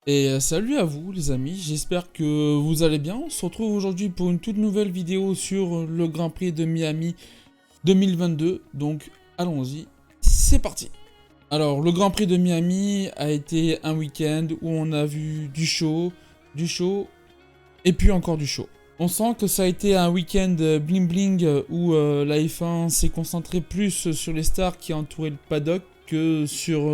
Salut à vous les amis, j'espère que vous allez bien. On se retrouve aujourd'hui pour une toute nouvelle vidéo sur le Grand Prix de Miami 2022. Donc allons-y, c'est parti. Alors le Grand Prix de Miami a été un week-end où on a vu du show et puis encore du show. On sent que ça a été un week-end bling bling où la F1 s'est concentrée plus sur les stars qui entouraient le paddock que sur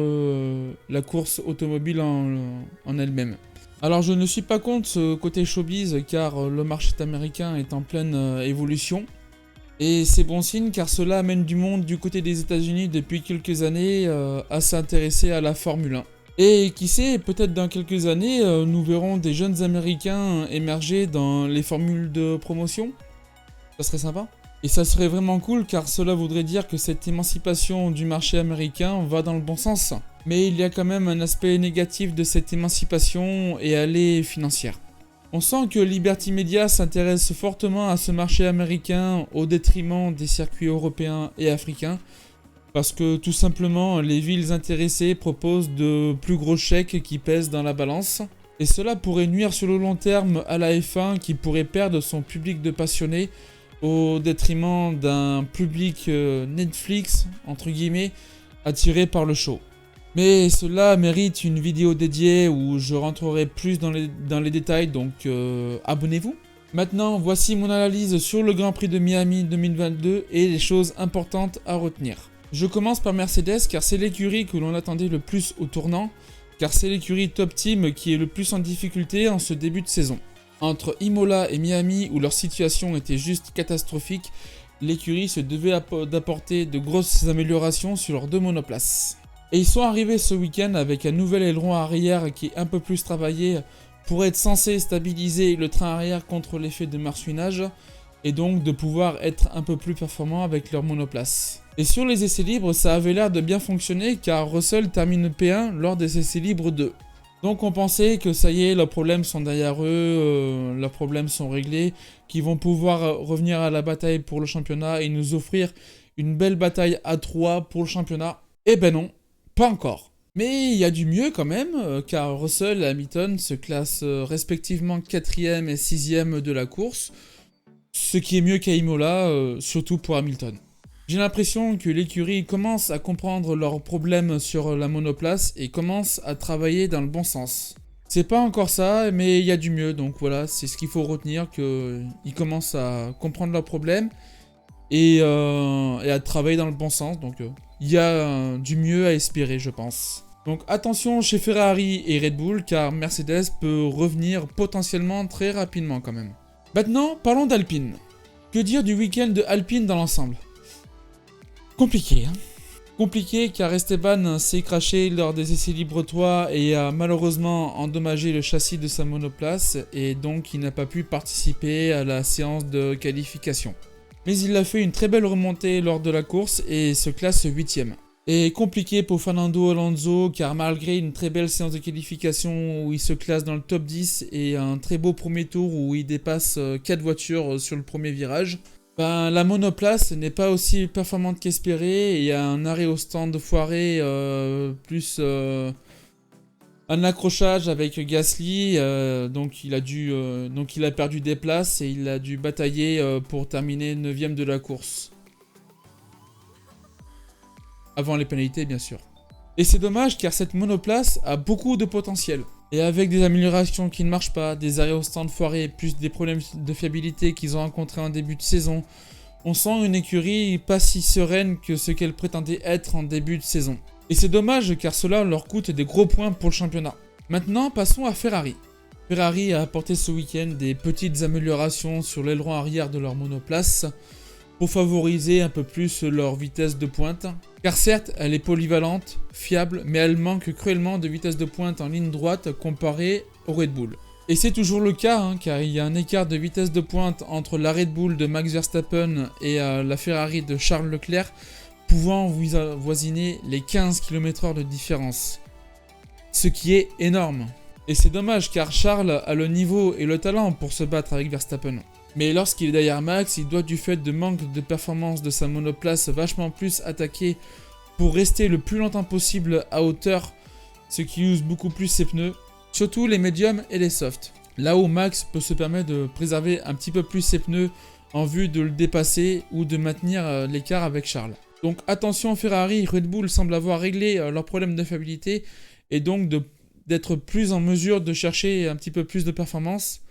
la course automobile en elle-même. Alors je ne suis pas contre ce côté showbiz car le marché américain est en pleine évolution. Et c'est bon signe car cela amène du monde du côté des États-Unis depuis quelques années à s'intéresser à la Formule 1. Et qui sait, peut-être dans quelques années, nous verrons des jeunes Américains émerger dans les formules de promotion. Ça serait sympa. Et ça serait vraiment cool car cela voudrait dire que cette émancipation du marché américain va dans le bon sens. Mais il y a quand même un aspect négatif de cette émancipation et elle est financière. On sent que Liberty Media s'intéresse fortement à ce marché américain au détriment des circuits européens et africains. Parce que tout simplement, les villes intéressées proposent de plus gros chèques qui pèsent dans la balance. Et cela pourrait nuire sur le long terme à la F1 qui pourrait perdre son public de passionnés au détriment d'un public Netflix, entre guillemets, attiré par le show. Mais cela mérite une vidéo dédiée où je rentrerai plus dans les détails, donc abonnez-vous. Maintenant, voici mon analyse sur le Grand Prix de Miami 2022 et les choses importantes à retenir. Je commence par Mercedes car c'est l'écurie que l'on attendait le plus au tournant, car c'est l'écurie Top Team qui est le plus en difficulté en ce début de saison. Entre Imola et Miami où leur situation était juste catastrophique, l'écurie se devait d'apporter de grosses améliorations sur leurs deux monoplaces. Et ils sont arrivés ce week-end avec un nouvel aileron arrière qui est un peu plus travaillé pour être censé stabiliser le train arrière contre l'effet de marsouinage et donc de pouvoir être un peu plus performant avec leur monoplace. Et sur les essais libres, ça avait l'air de bien fonctionner car Russell termine P1 lors des essais libres 2. Donc on pensait que ça y est, leurs problèmes sont derrière eux, leurs problèmes sont réglés, qu'ils vont pouvoir revenir à la bataille pour le championnat et nous offrir une belle bataille à 3 pour le championnat. Eh ben non, pas encore. Mais il y a du mieux quand même, car Russell et Hamilton se classent respectivement 4ème et 6ème de la course, ce qui est mieux qu'à Imola, surtout pour Hamilton. J'ai l'impression que l'écurie commence à comprendre leurs problèmes sur la monoplace et commence à travailler dans le bon sens. C'est pas encore ça, mais il y a du mieux, donc voilà, c'est ce qu'il faut retenir, qu'ils commencent à comprendre leurs problèmes et à travailler dans le bon sens, donc il y a du mieux à espérer, je pense. Donc attention chez Ferrari et Red Bull, car Mercedes peut revenir potentiellement très rapidement quand même. Maintenant, parlons d'Alpine. Que dire du week-end de Alpine dans l'ensemble ? Compliqué, hein. Compliqué car Esteban s'est craché lors des essais libres 3 et a malheureusement endommagé le châssis de sa monoplace et donc il n'a pas pu participer à la séance de qualification. Mais il a fait une très belle remontée lors de la course et se classe 8ème. Et compliqué pour Fernando Alonso car malgré une très belle séance de qualification où il se classe dans le top 10 et un très beau premier tour où il dépasse 4 voitures sur le premier virage, la monoplace n'est pas aussi performante qu'espéré, il y a un arrêt au stand foiré, plus un accrochage avec Gasly, donc il a perdu des places et il a dû batailler pour terminer 9ème de la course. Avant les pénalités bien sûr. Et c'est dommage car cette monoplace a beaucoup de potentiel. Et avec des améliorations qui ne marchent pas, des arrêts au stand foirés, plus des problèmes de fiabilité qu'ils ont rencontrés en début de saison, on sent une écurie pas si sereine que ce qu'elle prétendait être en début de saison. Et c'est dommage car cela leur coûte des gros points pour le championnat. Maintenant, passons à Ferrari. Ferrari a apporté ce week-end des petites améliorations sur l'aileron arrière de leur monoplace pour favoriser un peu plus leur vitesse de pointe. Car certes, elle est polyvalente, fiable, mais elle manque cruellement de vitesse de pointe en ligne droite comparée au Red Bull. Et c'est toujours le cas, hein, car il y a un écart de vitesse de pointe entre la Red Bull de Max Verstappen et la Ferrari de Charles Leclerc, pouvant voisiner les 15 km/h de différence. Ce qui est énorme. Et c'est dommage car Charles a le niveau et le talent pour se battre avec Verstappen. Mais lorsqu'il est derrière Max, il doit du fait de manque de performance de sa monoplace vachement plus attaquer pour rester le plus longtemps possible à hauteur, ce qui use beaucoup plus ses pneus. surtout les médiums et les softs. Là où Max peut se permettre de préserver un petit peu plus ses pneus en vue de le dépasser ou de maintenir l'écart avec Charles. Donc attention, Ferrari, Red Bull semble avoir réglé leurs problèmes de fiabilité et donc d'être plus en mesure de chercher un petit peu plus de performance,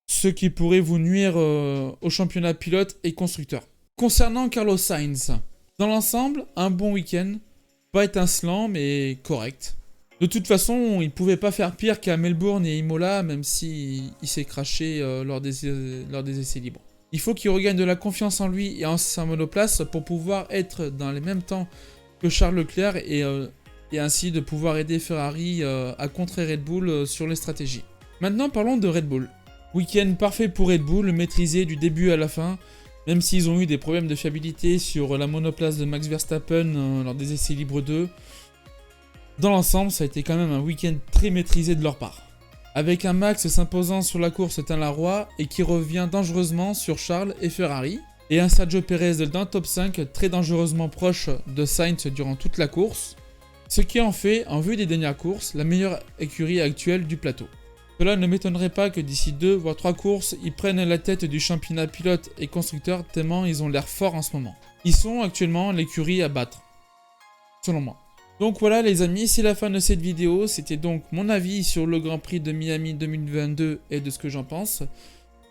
ce qui pourrait vous nuire au championnat pilote et constructeur. Concernant Carlos Sainz, dans l'ensemble, un bon week-end, pas étincelant mais correct. De toute façon, il pouvait pas faire pire qu'à Melbourne et Imola, même si il s'est craché lors des essais libres. Il faut qu'il regagne de la confiance en lui et en sa monoplace pour pouvoir être dans les mêmes temps que Charles Leclerc et ainsi de pouvoir aider Ferrari à contrer Red Bull sur les stratégies. Maintenant parlons de Red Bull. Week-end parfait pour Red Bull, maîtrisé du début à la fin, même s'ils ont eu des problèmes de fiabilité sur la monoplace de Max Verstappen lors des essais libres 2. Dans l'ensemble, ça a été quand même un week-end très maîtrisé de leur part. Avec un Max s'imposant sur la course Tain la Roi et qui revient dangereusement sur Charles et Ferrari. Et un Sergio Perez dans le top 5 très dangereusement proche de Sainz durant toute la course. Ce qui en fait, en vue des dernières courses, la meilleure écurie actuelle du plateau. Cela ne m'étonnerait pas que d'ici 2 voire 3 courses, ils prennent la tête du championnat pilote et constructeur tellement ils ont l'air forts en ce moment. Ils sont actuellement l'écurie à battre, selon moi. Donc voilà les amis, c'est la fin de cette vidéo, c'était donc mon avis sur le Grand Prix de Miami 2022 et de ce que j'en pense.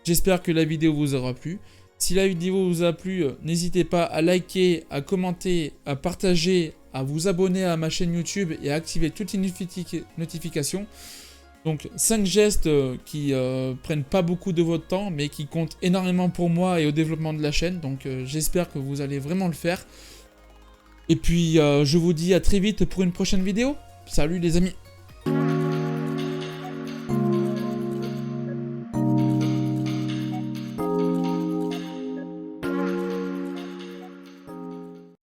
J'espère que la vidéo vous aura plu. Si la vidéo vous a plu, n'hésitez pas à liker, à commenter, à partager, à vous abonner à ma chaîne YouTube et à activer toutes les notifications. Donc 5 gestes qui prennent pas beaucoup de votre temps mais qui comptent énormément pour moi et au développement de la chaîne. Donc j'espère que vous allez vraiment le faire. Et puis, je vous dis à très vite pour une prochaine vidéo. Salut les amis!